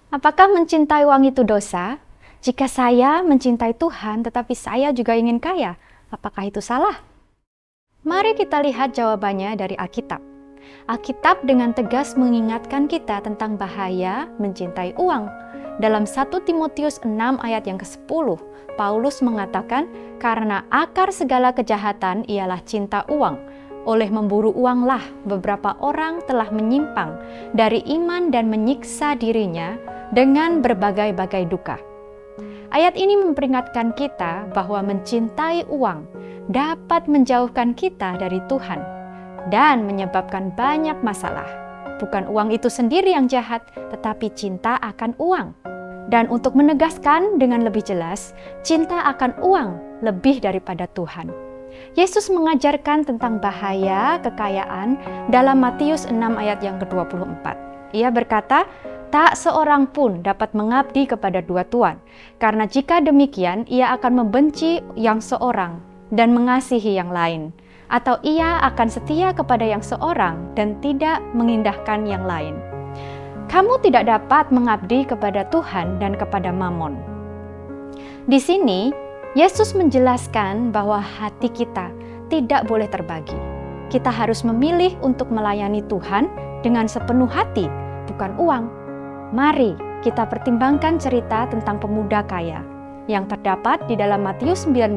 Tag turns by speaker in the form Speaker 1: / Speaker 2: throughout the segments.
Speaker 1: Apakah mencintai uang itu dosa? Jika saya mencintai Tuhan tetapi saya juga ingin kaya, apakah itu salah? Mari kita lihat jawabannya dari Alkitab. Alkitab dengan tegas mengingatkan kita tentang bahaya mencintai uang. Dalam 1 Timotius 6 ayat yang ke-10, Paulus mengatakan, karena akar segala kejahatan ialah cinta uang. Oleh memburu uanglah beberapa orang telah menyimpang dari iman dan menyiksa dirinya dengan berbagai-bagai duka. Ayat ini memperingatkan kita bahwa mencintai uang dapat menjauhkan kita dari Tuhan dan menyebabkan banyak masalah. Bukan uang itu sendiri yang jahat, tetapi cinta akan uang. Dan untuk menegaskan dengan lebih jelas, cinta akan uang lebih daripada Tuhan. Yesus mengajarkan tentang bahaya kekayaan dalam Matius 6 ayat yang ke-24. Ia berkata, tak seorang pun dapat mengabdi kepada dua tuan, karena jika demikian ia akan membenci yang seorang dan mengasihi yang lain, atau ia akan setia kepada yang seorang dan tidak mengindahkan yang lain. Kamu tidak dapat mengabdi kepada Tuhan dan kepada Mamon. Di sini, Yesus menjelaskan bahwa hati kita tidak boleh terbagi. Kita harus memilih untuk melayani Tuhan dengan sepenuh hati, bukan uang. Mari kita pertimbangkan cerita tentang pemuda kaya yang terdapat di dalam Matius 19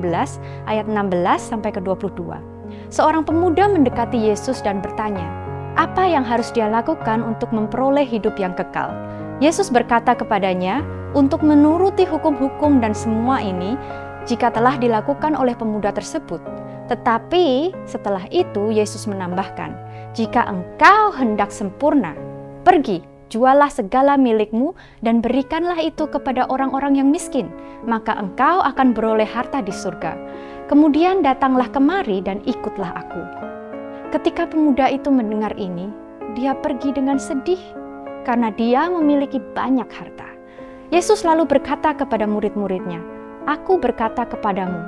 Speaker 1: ayat 16 sampai ke 22. Seorang pemuda mendekati Yesus dan bertanya, apa yang harus dia lakukan untuk memperoleh hidup yang kekal? Yesus berkata kepadanya, untuk menuruti hukum-hukum dan semua ini, jika telah dilakukan oleh pemuda tersebut. Tetapi setelah itu Yesus menambahkan, jika engkau hendak sempurna, pergi, jualah segala milikmu dan berikanlah itu kepada orang-orang yang miskin, maka engkau akan beroleh harta di surga. Kemudian datanglah kemari dan ikutlah aku. Ketika pemuda itu mendengar ini, dia pergi dengan sedih karena dia memiliki banyak harta. Yesus lalu berkata kepada murid-muridnya, aku berkata kepadamu,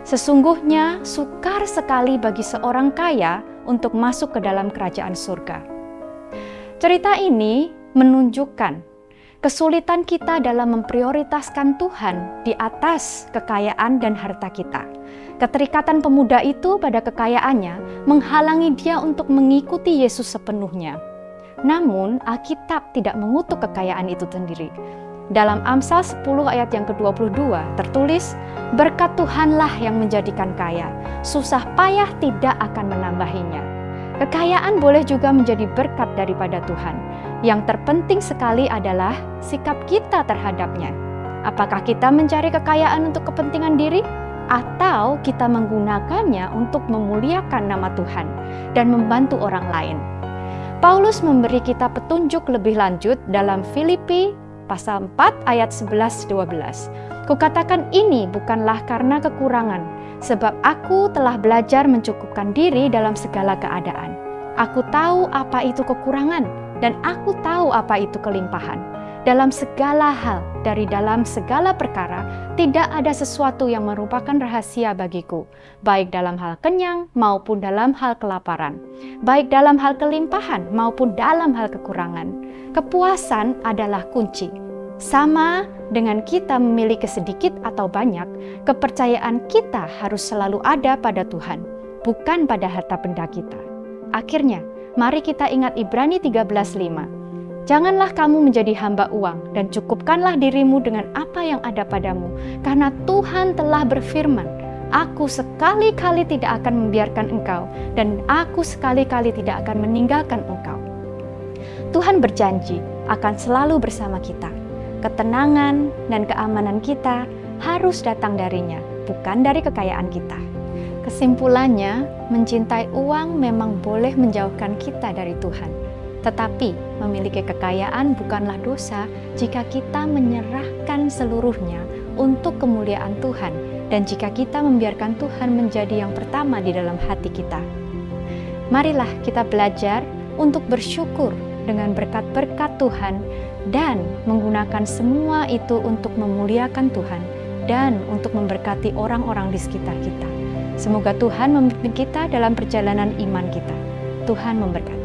Speaker 1: sesungguhnya sukar sekali bagi seorang kaya untuk masuk ke dalam kerajaan surga. Cerita ini menunjukkan kesulitan kita dalam memprioritaskan Tuhan di atas kekayaan dan harta kita. Keterikatan pemuda itu pada kekayaannya menghalangi dia untuk mengikuti Yesus sepenuhnya. Namun, Alkitab tidak mengutuk kekayaan itu sendiri. Dalam Amsal 10 ayat yang ke-22 tertulis, berkat Tuhanlah yang menjadikan kaya, susah payah tidak akan menambahinya. Kekayaan boleh juga menjadi berkat daripada Tuhan. Yang terpenting sekali adalah sikap kita terhadapnya. Apakah kita mencari kekayaan untuk kepentingan diri? Atau kita menggunakannya untuk memuliakan nama Tuhan dan membantu orang lain? Paulus memberi kita petunjuk lebih lanjut dalam Filipi pasal 4 ayat 11-12. Kukatakan ini bukanlah karena kekurangan, sebab aku telah belajar mencukupkan diri dalam segala keadaan. Aku tahu apa itu kekurangan, dan aku tahu apa itu kelimpahan. Dalam segala hal, dari dalam segala perkara, tidak ada sesuatu yang merupakan rahasia bagiku, baik dalam hal kenyang maupun dalam hal kelaparan, baik dalam hal kelimpahan maupun dalam hal kekurangan. Kepuasan adalah kunci. Sama dengan kita memiliki sedikit atau banyak, kepercayaan kita harus selalu ada pada Tuhan, bukan pada harta benda kita. Akhirnya, mari kita ingat Ibrani 13:5. Janganlah kamu menjadi hamba uang dan cukupkanlah dirimu dengan apa yang ada padamu, karena Tuhan telah berfirman, aku sekali-kali tidak akan membiarkan engkau dan aku sekali-kali tidak akan meninggalkan engkau. Tuhan berjanji akan selalu bersama kita. Ketenangan dan keamanan kita harus datang darinya, bukan dari kekayaan kita. Kesimpulannya, mencintai uang memang boleh menjauhkan kita dari Tuhan. Tetapi memiliki kekayaan bukanlah dosa jika kita menyerahkan seluruhnya untuk kemuliaan Tuhan dan jika kita membiarkan Tuhan menjadi yang pertama di dalam hati kita. Marilah kita belajar untuk bersyukur dengan berkat-berkat Tuhan dan menggunakan semua itu untuk memuliakan Tuhan dan untuk memberkati orang-orang di sekitar kita. Semoga Tuhan memimpin kita dalam perjalanan iman kita. Tuhan memberkati.